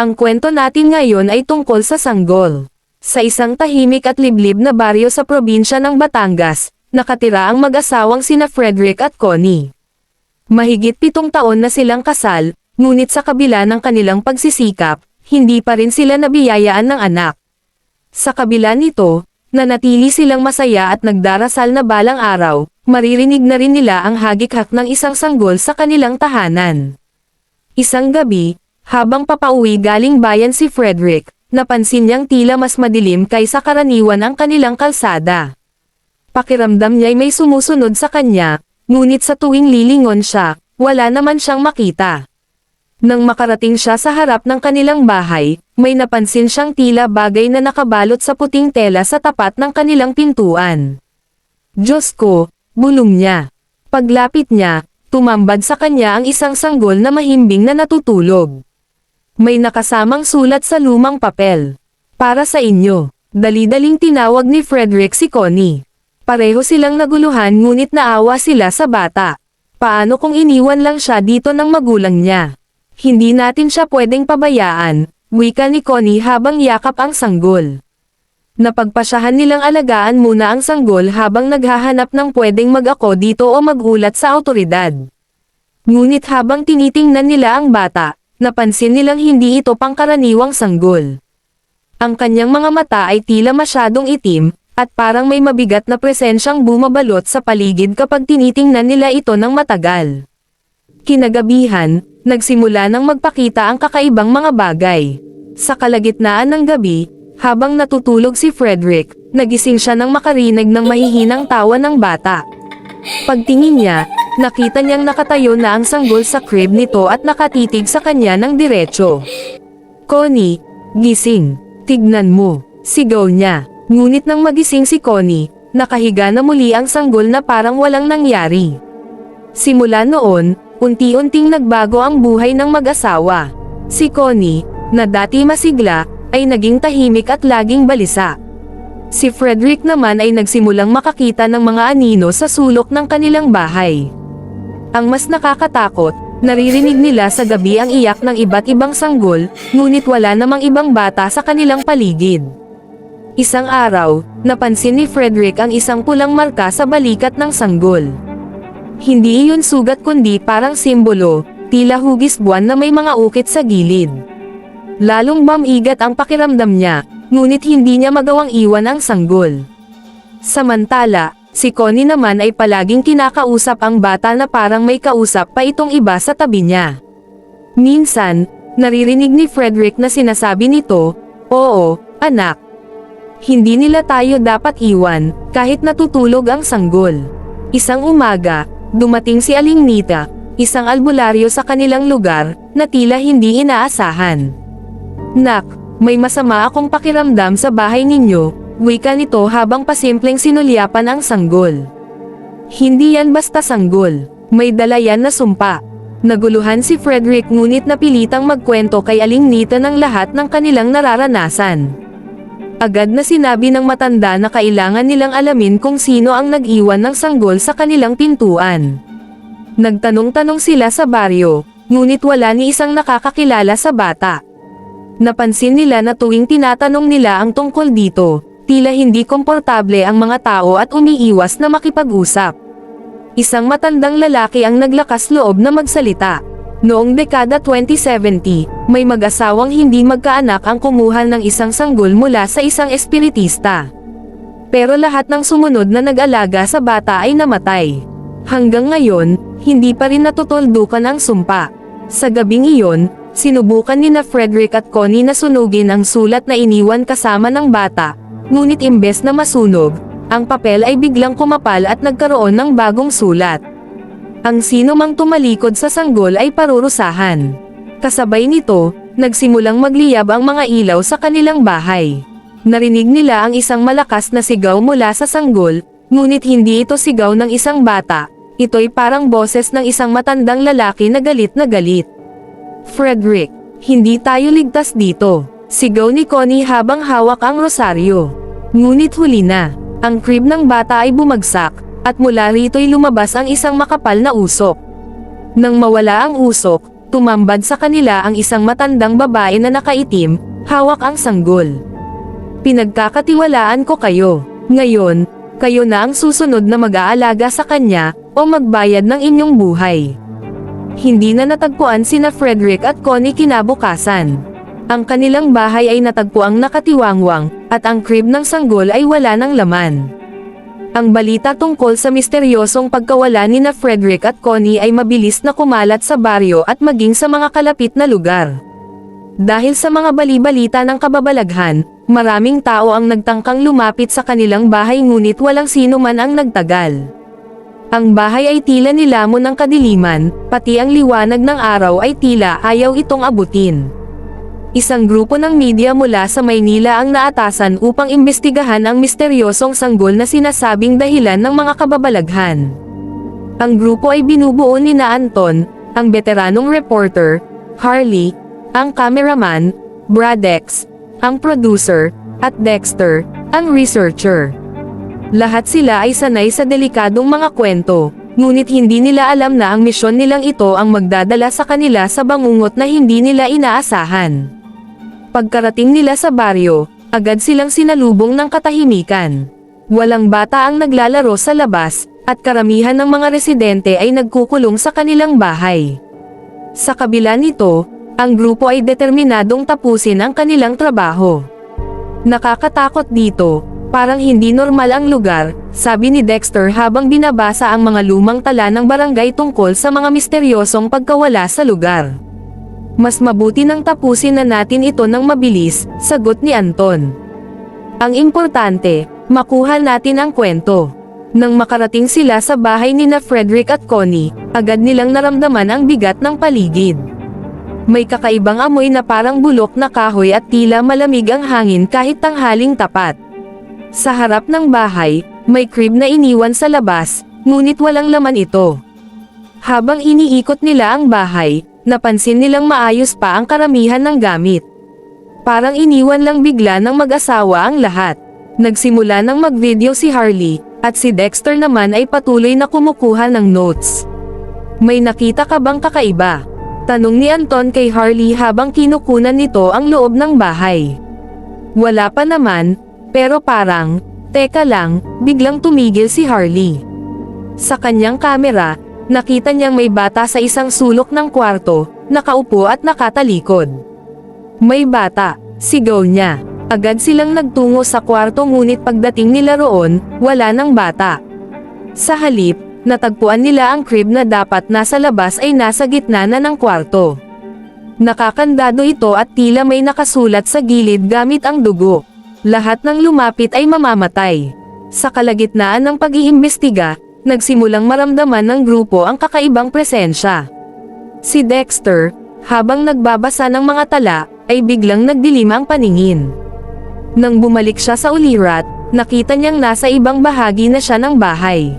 Ang kwento natin ngayon ay tungkol sa sanggol. Sa isang tahimik at liblib na baryo sa probinsya ng Batangas, nakatira ang mag-asawang sina Frederick at Connie. Mahigit 7 taon na silang kasal, ngunit sa kabila ng kanilang pagsisikap, hindi pa rin sila nabiyayaan ng anak. Sa kabila nito, nanatili silang masaya at nagdarasal na balang araw, maririnig na rin nila ang hagik-hak ng isang sanggol sa kanilang tahanan. Isang gabi, habang papauwi galing bayan si Frederick, napansin niyang tila mas madilim kaysa karaniwan ang kanilang kalsada. Pakiramdam niya'y may sumusunod sa kanya, ngunit sa tuwing lilingon siya, wala naman siyang makita. Nang makarating siya sa harap ng kanilang bahay, may napansin siyang tila bagay na nakabalot sa puting tela sa tapat ng kanilang pintuan. Diyos ko, bulong niya. Paglapit niya, tumambad sa kanya ang isang sanggol na mahimbing na natutulog. May nakasamang sulat sa lumang papel. Para sa inyo. Dali-daling tinawag ni Frederick si Connie. Pareho silang naguluhan ngunit naawa sila sa bata. Paano kung iniwan lang siya dito ng magulang niya? Hindi natin siya pwedeng pabayaan, wika ni Connie habang yakap ang sanggol. Napagpasyahan nilang alagaan muna ang sanggol habang naghahanap ng pwedeng mag-ako dito o magulat sa awtoridad. Ngunit habang tinitingnan nila ang bata, napansin nilang hindi ito pangkaraniwang sanggol. Ang kanyang mga mata ay tila masyadong itim, at parang may mabigat na presensyang bumabalot sa paligid kapag tinitingnan nila ito ng matagal. Kinagabihan, nagsimula nang magpakita ang kakaibang mga bagay. Sa kalagitnaan ng gabi, habang natutulog si Frederick, nagising siya nang makarinig ng mahihinang tawa ng bata. Pagtingin niya, nakita niyang nakatayo na ang sanggol sa crib nito at nakatitig sa kanya ng diretso. Connie, gising, tignan mo, sigaw niya. Ngunit nang magising si Connie, nakahiga na muli ang sanggol na parang walang nangyari. Simula noon, unti-unting nagbago ang buhay ng mag-asawa. Si Connie, na dati masigla, ay naging tahimik at laging balisa. Si Frederick naman ay nagsimulang makakita ng mga anino sa sulok ng kanilang bahay. Ang mas nakakatakot, naririnig nila sa gabi ang iyak ng iba't ibang sanggol, ngunit wala namang ibang bata sa kanilang paligid. Isang araw, napansin ni Frederick ang isang pulang marka sa balikat ng sanggol. Hindi iyon sugat kundi parang simbolo, tila hugis buwan na may mga ukit sa gilid. Lalong mamigat ang pakiramdam niya, ngunit hindi niya magawang iwan ang sanggol. Samantala, si Connie naman ay palaging kinakausap ang bata na parang may kausap pa itong iba sa tabi niya. Minsan, naririnig ni Frederick na sinasabi nito, "Oo, anak. Hindi nila tayo dapat iwan, kahit natutulog ang sanggol." Isang umaga, dumating si Aling Nita, isang albularyo sa kanilang lugar, na tila hindi inaasahan. "Nak, may masama akong pakiramdam sa bahay ninyo," wika nito habang pasimpleng sinulyapan ang sanggol. "Hindi yan basta sanggol, may dala yan na sumpa." Naguluhan si Frederick ngunit napilitang magkwento kay Aling Nita ng lahat ng kanilang nararanasan. Agad na sinabi ng matanda na kailangan nilang alamin kung sino ang nag-iwan ng sanggol sa kanilang pintuan. Nagtanong-tanong sila sa baryo, ngunit wala ni isang nakakakilala sa bata. Napansin nila na tuwing tinatanong nila ang tungkol dito, tila hindi komportable ang mga tao at umiiwas na makipag-usap. Isang matandang lalaki ang naglakas loob na magsalita. Noong dekada 2070, may mag-asawang hindi magkaanak ang kumuha ng isang sanggol mula sa isang espiritista. Pero lahat ng sumunod na nag-alaga sa bata ay namatay. Hanggang ngayon, hindi pa rin natutuldukan ang sumpa. Sa gabing iyon, sinubukan nina Frederick at Connie na sunugin ang sulat na iniwan kasama ng bata, ngunit imbes na masunog, ang papel ay biglang kumapal at nagkaroon ng bagong sulat. Ang sino mang tumalikod sa sanggol ay parurusahan. Kasabay nito, nagsimulang magliyab ang mga ilaw sa kanilang bahay. Narinig nila ang isang malakas na sigaw mula sa sanggol, ngunit hindi ito sigaw ng isang bata, ito'y parang boses ng isang matandang lalaki na galit na galit. "Frederick, hindi tayo ligtas dito," sigaw ni Connie habang hawak ang rosaryo. Ngunit huli na, ang crib ng bata ay bumagsak, at mula rito'y lumabas ang isang makapal na usok. Nang mawala ang usok, tumambad sa kanila ang isang matandang babae na nakaitim, hawak ang sanggol. Pinagkakatiwalaan ko kayo. Ngayon, kayo na ang susunod na mag-aalaga sa kanya, o magbayad ng inyong buhay. Hindi na natagpuan sina Frederick at Connie kinabukasan. Ang kanilang bahay ay natagpuang nakatiwangwang, at ang crib ng sanggol ay wala ng laman. Ang balita tungkol sa misteryosong pagkawala ni na Frederick at Connie ay mabilis na kumalat sa baryo at maging sa mga kalapit na lugar. Dahil sa mga bali-balita ng kababalaghan, maraming tao ang nagtangkang lumapit sa kanilang bahay ngunit walang sino man ang nagtagal. Ang bahay ay tila nilamon ng kadiliman, pati ang liwanag ng araw ay tila ayaw itong abutin. Isang grupo ng media mula sa Maynila ang naatasan upang imbestigahan ang misteryosong sanggol na sinasabing dahilan ng mga kababalaghan. Ang grupo ay binubuo ni na Anton, ang veteranong reporter, Harley, ang cameraman, Bradex, ang producer, at Dexter, ang researcher. Lahat sila ay sanay sa delikadong mga kwento, ngunit hindi nila alam na ang misyon nilang ito ang magdadala sa kanila sa bangungot na hindi nila inaasahan. Pagkarating nila sa baryo, agad silang sinalubong ng katahimikan. Walang bata ang naglalaro sa labas, at karamihan ng mga residente ay nagkukulong sa kanilang bahay. Sa kabila nito, ang grupo ay determinadong tapusin ang kanilang trabaho. Nakakatakot dito, parang hindi normal ang lugar, sabi ni Dexter habang binabasa ang mga lumang tala ng barangay tungkol sa mga misteryosong pagkawala sa lugar. Mas mabuti nang tapusin na natin ito ng mabilis, sagot ni Anton. Ang importante, makuha natin ang kwento. Nang makarating sila sa bahay ni na Frederick at Connie, agad nilang naramdaman ang bigat ng paligid. May kakaibang amoy na parang bulok na kahoy at tila malamig ang hangin kahit tanghaling tapat. Sa harap ng bahay, may crib na iniwan sa labas, ngunit walang laman ito. Habang iniikot nila ang bahay, napansin nilang maayos pa ang karamihan ng gamit. Parang iniwan lang bigla ng mag-asawa ang lahat. Nagsimula ng mag-video si Harley, at si Dexter naman ay patuloy na kumukuha ng notes. May nakita ka bang kakaiba? Tanong ni Anton kay Harley habang kinukunan nito ang loob ng bahay. Wala pa naman, pero parang, teka lang, biglang tumigil si Harley. Sa kanyang kamera, nakita niyang may bata sa isang sulok ng kwarto, nakaupo at nakatalikod. May bata, sigaw niya. Agad silang nagtungo sa kwarto ngunit pagdating nila roon, wala ng bata. Sa halip, natagpuan nila ang crib na dapat nasa labas ay nasa gitna na ng kwarto. Nakakandado ito at tila may nakasulat sa gilid gamit ang dugo. Lahat ng lumapit ay mamamatay. Sa kalagitnaan ng pag-iimbestiga, nagsimulang maramdaman ng grupo ang kakaibang presensya. Si Dexter, habang nagbabasa ng mga tala, ay biglang nagdilim ang paningin. Nang bumalik siya sa ulirat, nakita niyang nasa ibang bahagi na siya ng bahay.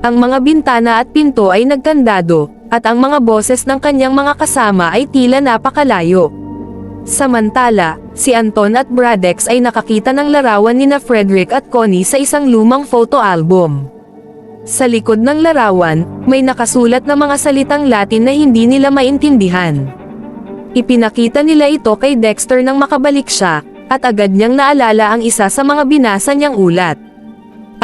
Ang mga bintana at pinto ay nagkandado, at ang mga boses ng kanyang mga kasama ay tila napakalayo. Samantala, si Anton at Bradex ay nakakita ng larawan ni na Frederick at Connie sa isang lumang photo album. Sa likod ng larawan, may nakasulat na mga salitang Latin na hindi nila maintindihan. Ipinakita nila ito kay Dexter nang makabalik siya, at agad niyang naalala ang isa sa mga binasa niyang ulat.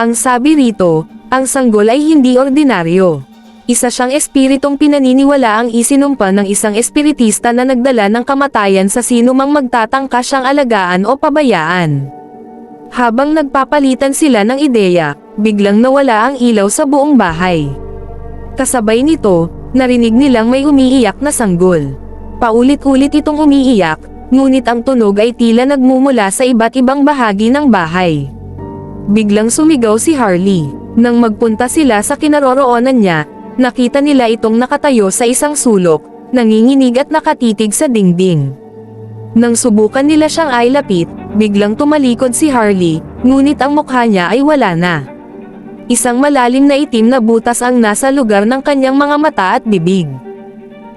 Ang sabi rito, ang sanggol ay hindi ordinaryo. Isa siyang espiritong pinaniniwala ang isinumpa ng isang espiritista na nagdala ng kamatayan sa sino mang magtatangka siyang alagaan o pabayaan. Habang nagpapalitan sila ng ideya, biglang nawala ang ilaw sa buong bahay. Kasabay nito, narinig nilang may umiiyak na sanggol. Paulit-ulit itong umiiyak, ngunit ang tunog ay tila nagmumula sa iba't ibang bahagi ng bahay. Biglang sumigaw si Harley. Nang magpunta sila sa kinaroroonan niya, nakita nila itong nakatayo sa isang sulok, nanginginig at nakatitig sa dingding. Nang subukan nila siyang ailapit, biglang tumalikod si Harley, ngunit ang mukha niya ay wala na. Isang malalim na itim na butas ang nasa lugar ng kanyang mga mata at bibig.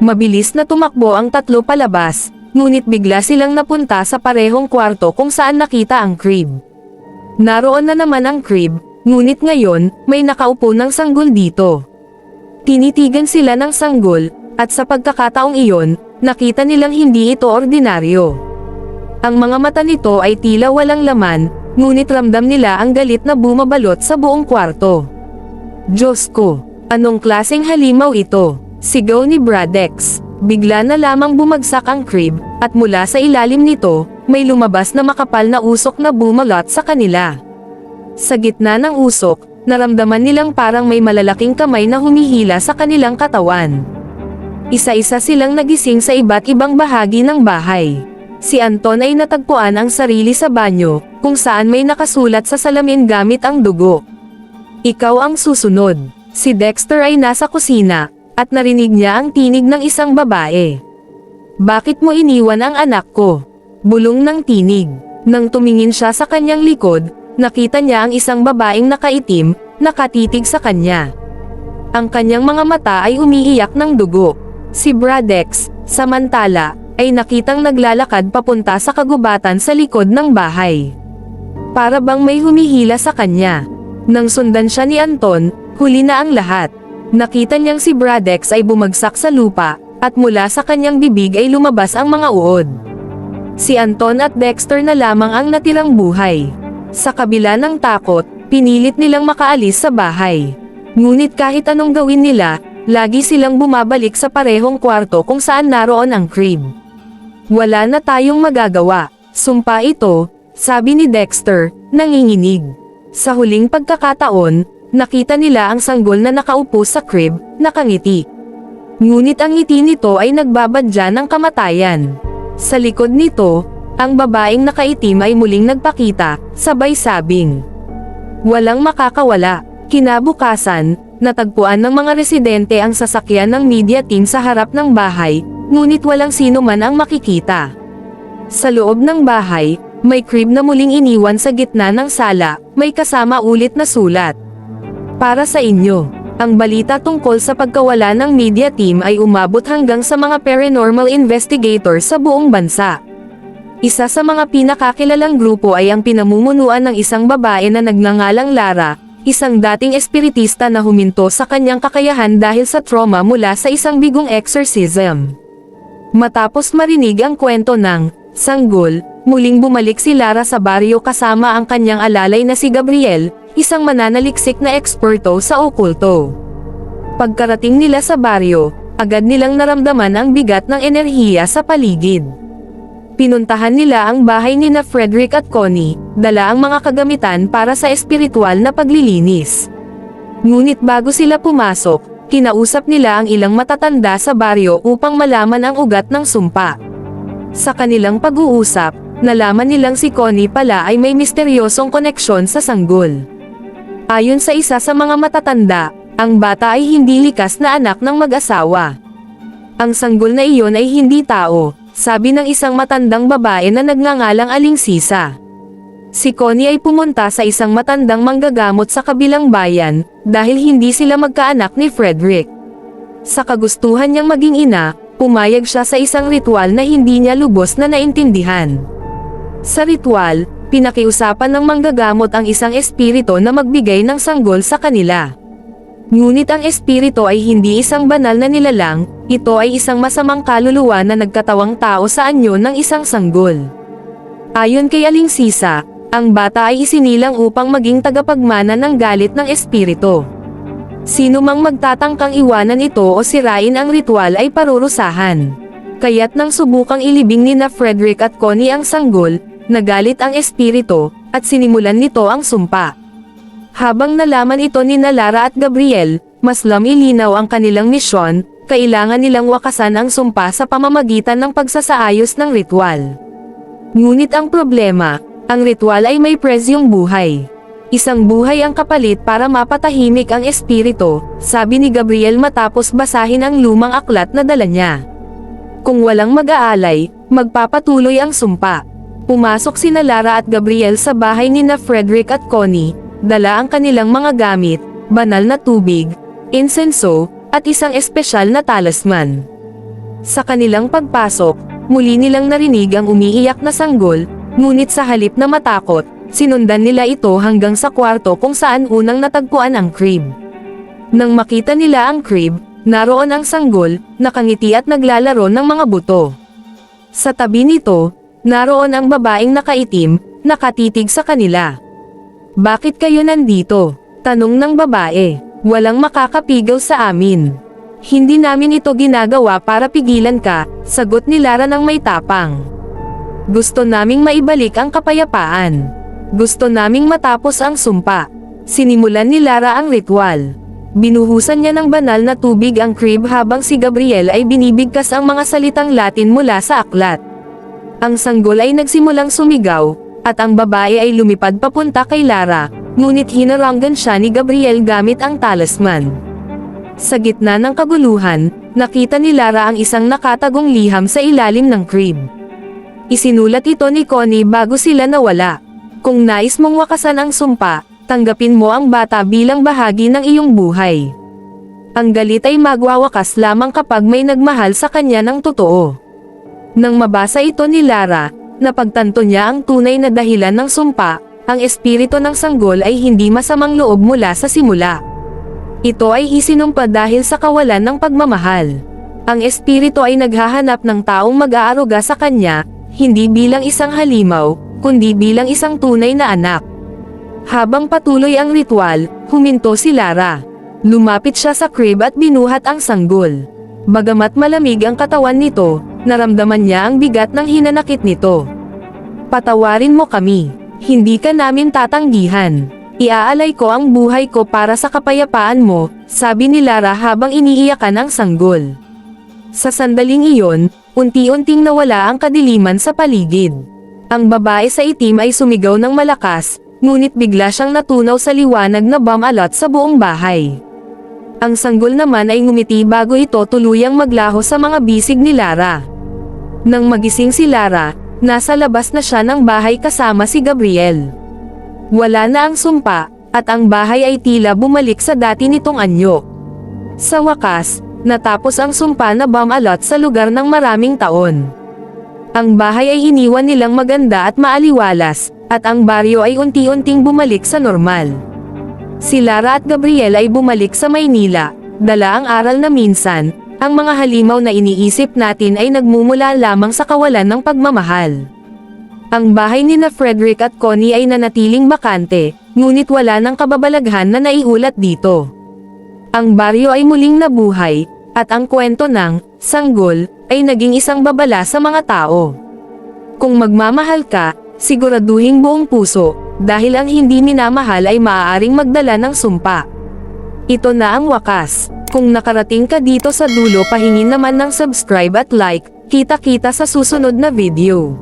Mabilis na tumakbo ang tatlo palabas, ngunit bigla silang napunta sa parehong kwarto kung saan nakita ang crib. Naroon na naman ang crib, ngunit ngayon, may nakaupo ng sanggol dito. Tinitigan sila ng sanggol, At sa pagkakataong iyon, nakita nilang hindi ito ordinaryo. Ang mga mata nito ay tila walang laman, ngunit ramdam nila ang galit na bumabalot sa buong kwarto. Diyos ko! Anong klaseng halimaw ito? Sigaw ni Bradex. Bigla na lamang bumagsak ang crib, at mula sa ilalim nito, may lumabas na makapal na usok na bumalot sa kanila. Sa gitna ng usok, naramdaman nilang parang may malalaking kamay na humihila sa kanilang katawan. Isa-isa silang nagising sa iba't ibang bahagi ng bahay. Si Anton ay natagpuan ang sarili sa banyo, kung saan may nakasulat sa salamin gamit ang dugo. Ikaw ang susunod. Si Dexter ay nasa kusina, at narinig niya ang tinig ng isang babae. Bakit mo iniwan ang anak ko? Bulong ng tinig. Nang tumingin siya sa kanyang likod, nakita niya ang isang babaeng nakaitim, nakatitig sa kanya. Ang kanyang mga mata ay umiiyak ng dugo. Si Bradex, samantala, ay nakitang naglalakad papunta sa kagubatan sa likod ng bahay. Para bang may humihila sa kanya. Nang sundan siya ni Anton, huli na ang lahat. Nakita niyang si Bradex ay bumagsak sa lupa, at mula sa kanyang bibig ay lumabas ang mga uod. Si Anton at Dexter na lamang ang natirang buhay. Sa kabila ng takot, pinilit nilang makaalis sa bahay. Ngunit kahit anong gawin nila, lagi silang bumabalik sa parehong kwarto kung saan naroon ang crib. Wala na tayong magagawa. Sumpa ito, sabi ni Dexter, nanginginig. Sa huling pagkakataon, nakita nila ang sanggol na nakaupo sa crib, nakangiti. Ngunit ang ngiti nito ay nagbabadya ng kamatayan. Sa likod nito, ang babaeng nakaitim ay muling nagpakita, sabay sabing, walang makakawala. Kinabukasan, natagpuan ng mga residente ang sasakyan ng media team sa harap ng bahay, ngunit walang sino man ang makikita. Sa loob ng bahay, may crib na muling iniwan sa gitna ng sala, may kasama ulit na sulat. Para sa inyo, ang balita tungkol sa pagkawala ng media team ay umabot hanggang sa mga paranormal investigators sa buong bansa. Isa sa mga pinakakilalang grupo ay ang pinamumunuan ng isang babae na nagngangalang Lara, isang dating espiritista na huminto sa kanyang kakayahan dahil sa trauma mula sa isang bigong exorcism. Matapos marinig ang kwento ng sanggol, muling bumalik si Lara sa baryo kasama ang kanyang alalay na si Gabriel, isang mananaliksik na eksperto sa okulto. Pagkarating nila sa baryo, agad nilang naramdaman ang bigat ng enerhiya sa paligid. Pinuntahan nila ang bahay ni Frederick at Connie, dala ang mga kagamitan para sa espiritual na paglilinis. Ngunit bago sila pumasok, kinausap nila ang ilang matatanda sa baryo upang malaman ang ugat ng sumpa. Sa kanilang pag-uusap, nalaman nilang si Connie pala ay may misteryosong koneksyon sa sanggol. Ayon sa isa sa mga matatanda, ang bata ay hindi likas na anak ng mag-asawa. Ang sanggol na iyon ay hindi tao, sabi ng isang matandang babae na nagngangalang Alingsisa. Si Connie ay pumunta sa isang matandang manggagamot sa kabilang bayan, dahil hindi sila magkaanak ni Frederick. Sa kagustuhan niyang maging ina, pumayag siya sa isang ritual na hindi niya lubos na naintindihan. Sa ritual, pinakiusapan ng manggagamot ang isang espiritu na magbigay ng sanggol sa kanila. Ngunit ang espiritu ay hindi isang banal na nilalang, ito ay isang masamang kaluluwa na nagkatawang tao sa anyo ng isang sanggol. Ayon kay Alingsisa, ang bata ay isinilang upang maging tagapagmana ng galit ng espiritu. Sino mang magtatangkang iwanan ito o sirain ang ritual ay parurusahan. Kaya't nang subukang ilibing ni Frederick at Connie ang sanggol, nagalit ang espiritu, at sinimulan nito ang sumpa. Habang nalaman ito ni Lara at Gabriel, mas lumilinaw ang kanilang misyon, kailangan nilang wakasan ang sumpa sa pamamagitan ng pagsasaayos ng ritual. Ngunit ang problema, ang ritual ay may presyong buhay. Isang buhay ang kapalit para mapatahimik ang espiritu, sabi ni Gabriel matapos basahin ang lumang aklat na dala niya. Kung walang mag-aalay, magpapatuloy ang sumpa. Pumasok sina Lara at Gabriel sa bahay ni Frederick at Connie, dala ang kanilang mga gamit, banal na tubig, insenso, at isang espesyal na talisman. Sa kanilang pagpasok, muli nilang narinig ang umiiyak na sanggol, ngunit sa halip na matakot, sinundan nila ito hanggang sa kwarto kung saan unang natagpuan ang crib. Nang makita nila ang crib, naroon ang sanggol, nakangiti at naglalaro ng mga buto. Sa tabi nito, naroon ang babaeng nakaitim, nakatitig sa kanila. "Bakit kayo nandito?" tanong ng babae. "Walang makakapigaw sa amin. Hindi namin ito ginagawa para pigilan ka," sagot ni Lara ng may tapang. "Gusto naming maibalik ang kapayapaan. Gusto naming matapos ang sumpa." Sinimulan ni Lara ang ritual. Binuhusan niya ng banal na tubig ang crib habang si Gabriel ay binibigkas ang mga salitang Latin mula sa aklat. Ang sanggol ay nagsimulang sumigaw, at ang babae ay lumipad papunta kay Lara, ngunit hinaranggan siya ni Gabriel gamit ang talisman. Sa gitna ng kaguluhan, nakita ni Lara ang isang nakatagong liham sa ilalim ng crib. Isinulat ito ni Connie bago sila nawala. "Kung nais mong wakasan ang sumpa, tanggapin mo ang bata bilang bahagi ng iyong buhay. Ang galit ay magwawakas lamang kapag may nagmahal sa kanya ng totoo." Nang mabasa ito ni Lara, napagtanto niya ang tunay na dahilan ng sumpa, ang espiritu ng sanggol ay hindi masamang loob mula sa simula. Ito ay isinumpa dahil sa kawalan ng pagmamahal. Ang espiritu ay naghahanap ng taong mag-aaruga sa kanya, hindi bilang isang halimaw, kundi bilang isang tunay na anak. Habang patuloy ang ritual, huminto si Lara. Lumapit siya sa crib at binuhat ang sanggol. Bagamat malamig ang katawan nito, naramdaman niya ang bigat ng hinanakit nito. "Patawarin mo kami. Hindi ka namin tatanggihan. Iaalay ko ang buhay ko para sa kapayapaan mo," sabi ni Lara habang iniiyakan ang sanggol. Sa sandaling iyon, unti-unting nawala ang kadiliman sa paligid. Ang babae sa itim ay sumigaw ng malakas, ngunit bigla siyang natunaw sa liwanag na bumalot sa buong bahay. Ang sanggol naman ay ngumiti bago ito tuluyang maglaho sa mga bisig ni Lara. Nang magising si Lara, nasa labas na siya ng bahay kasama si Gabriel. Wala na ang sumpa, at ang bahay ay tila bumalik sa dati nitong anyo. Sa wakas, natapos ang sumpa na bumalot sa lugar ng maraming taon. Ang bahay ay iniwan nilang maganda at maaliwalas, at ang baryo ay unti-unting bumalik sa normal. Si Lara at Gabriel ay bumalik sa Maynila, dala ang aral na minsan, ang mga halimaw na iniisip natin ay nagmumula lamang sa kawalan ng pagmamahal. Ang bahay ni na Frederick at Connie ay nanatiling bakante, ngunit wala ng kababalaghan na naiulat dito. Ang baryo ay muling nabuhay, at ang kwento ng sanggol ay naging isang babala sa mga tao. Kung magmamahal ka, siguraduhing buong puso, dahil ang hindi minamahal ay maaaring magdala ng sumpa. Ito na ang wakas. Kung nakarating ka dito sa dulo, pahingin naman ng subscribe at like. Kita-kita sa susunod na video.